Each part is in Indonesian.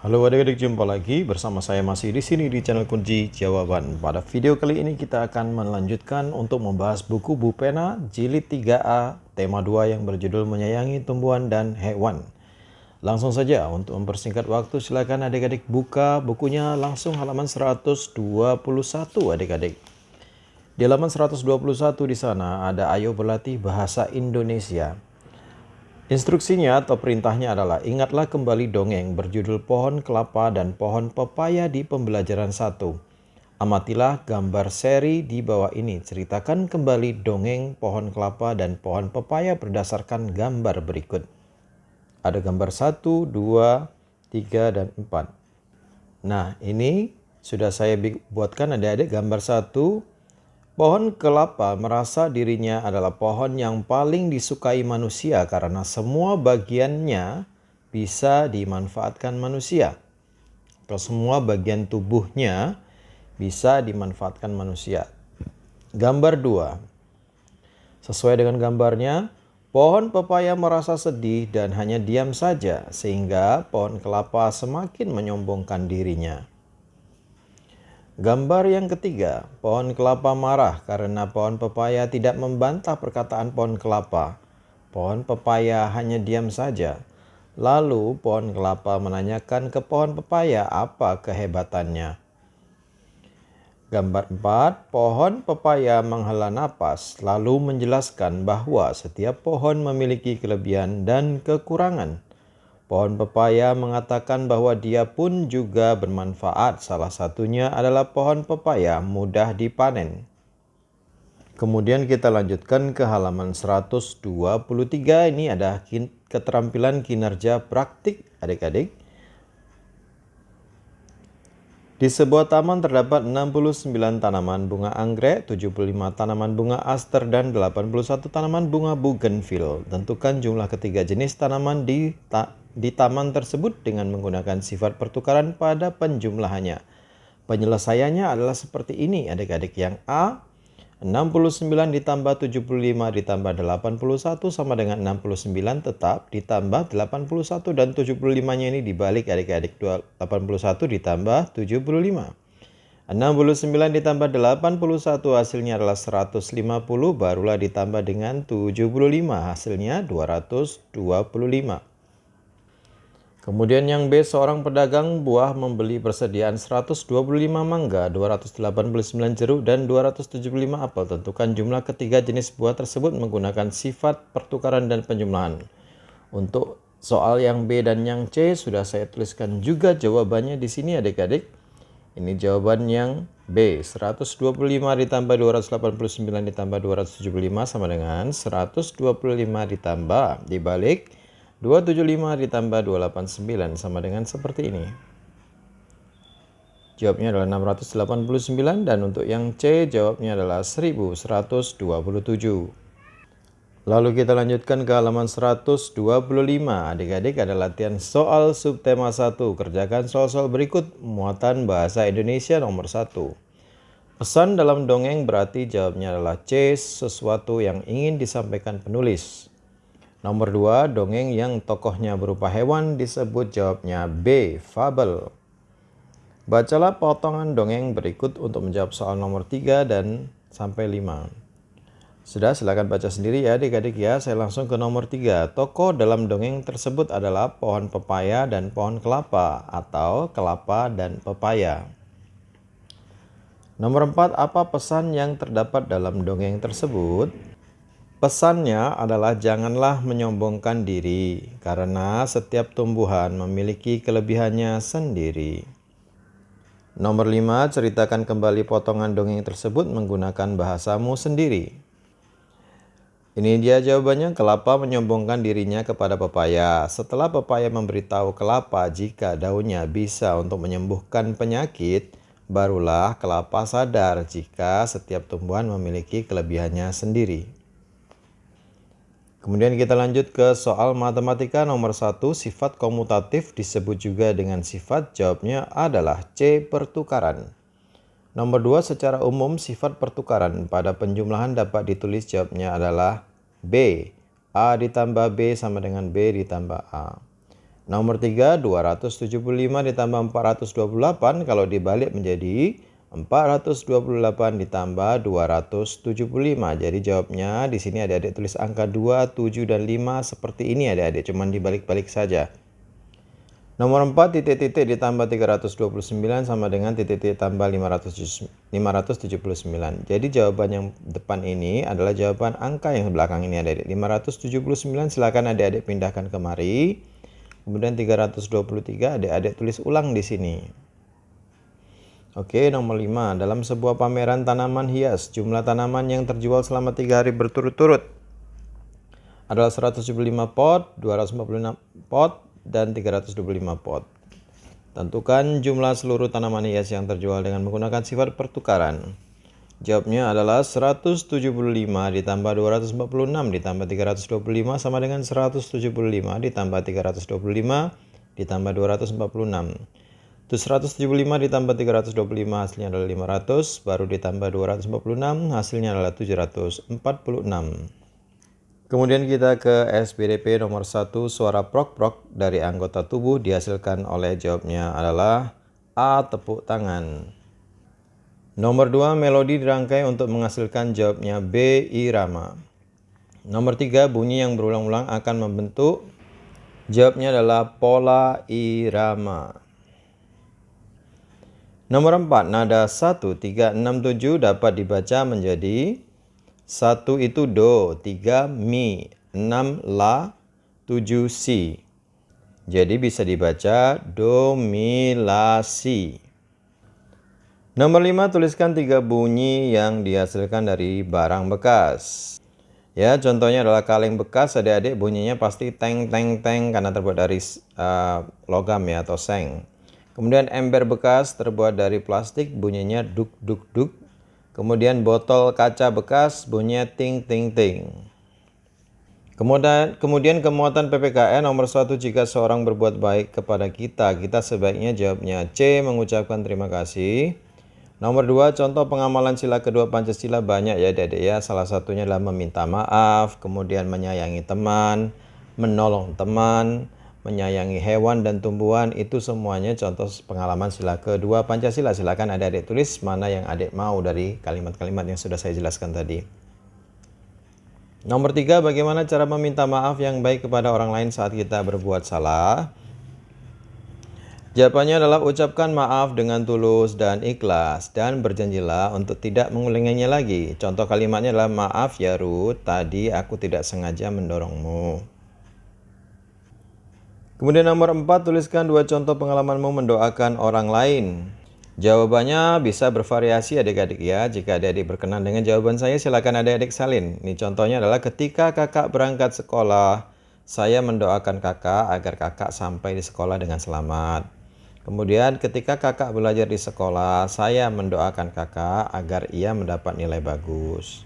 Halo adik-adik, jumpa lagi bersama saya masih di sini di channel Kunci Jawaban. Pada video kali ini kita akan melanjutkan untuk membahas buku Bu Pena Jilid 3A tema 2 yang berjudul Menyayangi Tumbuhan dan Hewan. Langsung saja untuk mempersingkat waktu silakan adik-adik buka bukunya langsung halaman 121 adik-adik. Di halaman 121 di sana ada ayo berlatih bahasa Indonesia. Instruksinya atau perintahnya adalah ingatlah kembali dongeng berjudul Pohon Kelapa dan Pohon Pepaya di pembelajaran 1. Amatilah gambar seri di bawah ini. Ceritakan kembali dongeng Pohon Kelapa dan Pohon Pepaya berdasarkan gambar berikut. Ada gambar 1, 2, 3, dan 4. Nah, ini sudah saya buatkan adik-adik gambar 1. Pohon kelapa merasa dirinya adalah pohon yang paling disukai manusia karena semua bagiannya bisa dimanfaatkan manusia. Atau semua bagian tubuhnya bisa dimanfaatkan manusia. Gambar 2. Sesuai dengan gambarnya, pohon pepaya merasa sedih dan hanya diam saja sehingga pohon kelapa semakin menyombongkan dirinya. Gambar yang ketiga, pohon kelapa marah karena pohon pepaya tidak membantah perkataan pohon kelapa. Pohon pepaya hanya diam saja. Lalu pohon kelapa menanyakan ke pohon pepaya apa kehebatannya. Gambar 4, pohon pepaya menghela napas lalu menjelaskan bahwa setiap pohon memiliki kelebihan dan kekurangan. Pohon pepaya mengatakan bahwa dia pun juga bermanfaat. Salah satunya adalah pohon pepaya mudah dipanen. Kemudian kita lanjutkan ke halaman 123. Ini ada keterampilan kinerja praktik adik-adik. Di sebuah taman terdapat 69 tanaman bunga anggrek, 75 tanaman bunga aster, dan 81 tanaman bunga bougainville. Tentukan jumlah ketiga jenis tanaman di taman tersebut dengan menggunakan sifat pertukaran pada penjumlahannya. Penyelesaiannya adalah seperti ini adik-adik. Yang A, 69 ditambah 75 ditambah 81 sama dengan 69 tetap ditambah 81 dan 75-nya ini dibalik adik-adik. 81 ditambah 75. 69 ditambah 81 hasilnya adalah 150, barulah ditambah dengan 75 hasilnya 225. Kemudian yang B, seorang pedagang buah membeli persediaan 125 mangga, 289 jeruk, dan 275 apel. Tentukan jumlah ketiga jenis buah tersebut menggunakan sifat pertukaran dan penjumlahan. Untuk soal yang B dan yang C sudah saya tuliskan juga jawabannya di sini adik-adik. Ini jawaban yang B, 125 ditambah 289 ditambah 275 sama dengan 125 ditambah dibalik 275 ditambah 289 sama dengan seperti ini. Jawabnya adalah 689 dan untuk yang C jawabnya adalah 1127. Lalu kita lanjutkan ke halaman 125. Adik-adik ada latihan soal subtema 1. Kerjakan soal-soal berikut. Muatan bahasa Indonesia nomor 1. Pesan dalam dongeng berarti jawabnya adalah C, sesuatu yang ingin disampaikan penulis. Nomor 2, dongeng yang tokohnya berupa hewan disebut jawabnya B, fabel. Bacalah potongan dongeng berikut untuk menjawab soal nomor 3 dan sampai 5. Sudah, silakan baca sendiri ya adik-adik ya. Saya langsung ke nomor 3. Tokoh dalam dongeng tersebut adalah pohon pepaya dan pohon kelapa atau kelapa dan pepaya. Nomor 4, apa pesan yang terdapat dalam dongeng tersebut? Pesannya adalah janganlah menyombongkan diri, karena setiap tumbuhan memiliki kelebihannya sendiri. Nomor 5, ceritakan kembali potongan dongeng tersebut menggunakan bahasamu sendiri. Ini dia jawabannya, kelapa menyombongkan dirinya kepada pepaya. Setelah pepaya memberitahu kelapa jika daunnya bisa untuk menyembuhkan penyakit, barulah kelapa sadar jika setiap tumbuhan memiliki kelebihannya sendiri. Kemudian kita lanjut ke soal matematika nomor 1, sifat komutatif disebut juga dengan sifat, jawabnya adalah C, pertukaran. Nomor 2, secara umum sifat pertukaran pada penjumlahan dapat ditulis jawabnya adalah B, A ditambah B sama dengan B ditambah A. Nomor 3, 275 ditambah 428 kalau dibalik menjadi 428 ditambah 275. Jadi jawabnya di sini adik-adik tulis angka 2, 7, dan 5 seperti ini adik-adik, cuman dibalik-balik saja. Nomor 4, titik-titik ditambah 329 sama dengan titik-titik tambah 579. Jadi jawaban yang depan ini adalah jawaban angka yang belakang ini adik-adik. 579 silakan adik-adik pindahkan kemari. Kemudian 323 adik-adik tulis ulang di sini. Oke, nomor 5. Dalam sebuah pameran tanaman hias, jumlah tanaman yang terjual selama 3 hari berturut-turut adalah 175 pot, 246 pot, dan 325 pot. Tentukan jumlah seluruh tanaman hias yang terjual dengan menggunakan sifat pertukaran. Jawabnya adalah 175 ditambah 246 ditambah 325 sama dengan 175 ditambah 325 ditambah 246. Itu 175 ditambah 325 hasilnya adalah 500, baru ditambah 246 hasilnya adalah 746. Kemudian kita ke SPDP nomor 1, suara prok-prok dari anggota tubuh dihasilkan oleh jawabnya adalah A, tepuk tangan. Nomor 2, melodi dirangkai untuk menghasilkan jawabnya B, irama. Nomor 3, bunyi yang berulang-ulang akan membentuk jawabnya adalah pola irama. Nomor 4, nada 1, 3, 6, 7 dapat dibaca menjadi 1 itu do, 3 mi, 6 la, 7 si. Jadi bisa dibaca do, mi, la, si. Nomor 5, tuliskan 3 bunyi yang dihasilkan dari barang bekas. Ya, contohnya adalah kaleng bekas, adik-adik bunyinya pasti teng, teng, teng karena terbuat dari logam ya atau seng. Kemudian ember bekas terbuat dari plastik bunyinya duk duk duk. Kemudian botol kaca bekas bunyinya ting ting ting. Kemudian kemuatan PPKN nomor 1, jika seorang berbuat baik kepada kita sebaiknya jawabnya C, mengucapkan terima kasih. Nomor 2, contoh pengamalan sila kedua Pancasila banyak ya adik-adik ya. Salah satunya adalah meminta maaf, kemudian menyayangi teman, menolong teman, menyayangi hewan dan tumbuhan. Itu semuanya contoh pengalaman sila kedua Pancasila. Silakan adik-adik tulis mana yang adik mau dari kalimat-kalimat yang sudah saya jelaskan tadi. Nomor 3, bagaimana cara meminta maaf yang baik kepada orang lain saat kita berbuat salah? Jawabannya adalah ucapkan maaf dengan tulus dan ikhlas dan berjanjilah untuk tidak mengulanginya lagi. Contoh kalimatnya adalah maaf ya Ruth, tadi aku tidak sengaja mendorongmu. Kemudian nomor 4, tuliskan 2 contoh pengalamanmu mendoakan orang lain. Jawabannya bisa bervariasi adik-adik ya. Jika adik-adik berkenan dengan jawaban saya, silakan adik-adik salin. Ini contohnya adalah ketika kakak berangkat sekolah, saya mendoakan kakak agar kakak sampai di sekolah dengan selamat. Kemudian ketika kakak belajar di sekolah, saya mendoakan kakak agar ia mendapat nilai bagus.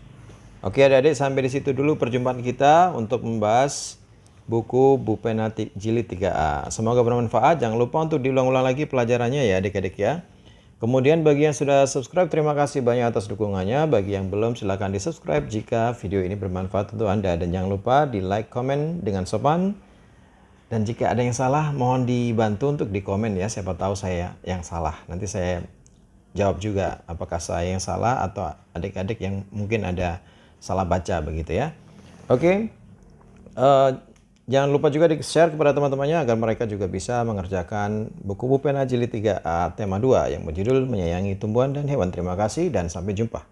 Oke adik-adik, sampai di situ dulu perjumpaan kita untuk membahas buku Bu Pena Jilid 3A. Semoga bermanfaat. Jangan lupa untuk diulang-ulang lagi pelajarannya ya adik-adik ya. Kemudian bagi yang sudah subscribe, terima kasih banyak atas dukungannya. Bagi yang belum, silahkan di subscribe jika video ini bermanfaat untuk Anda. Dan jangan lupa di like, komen dengan sopan. Dan jika ada yang salah, mohon dibantu untuk di komen ya. Siapa tahu saya yang salah. Nanti saya jawab juga apakah saya yang salah atau adik-adik yang mungkin ada salah baca begitu ya. Oke. Jangan lupa juga di-share kepada teman-temannya agar mereka juga bisa mengerjakan buku Bu Pena Jilid 3A tema 2 yang berjudul Menyayangi Tumbuhan dan Hewan. Terima kasih dan sampai jumpa.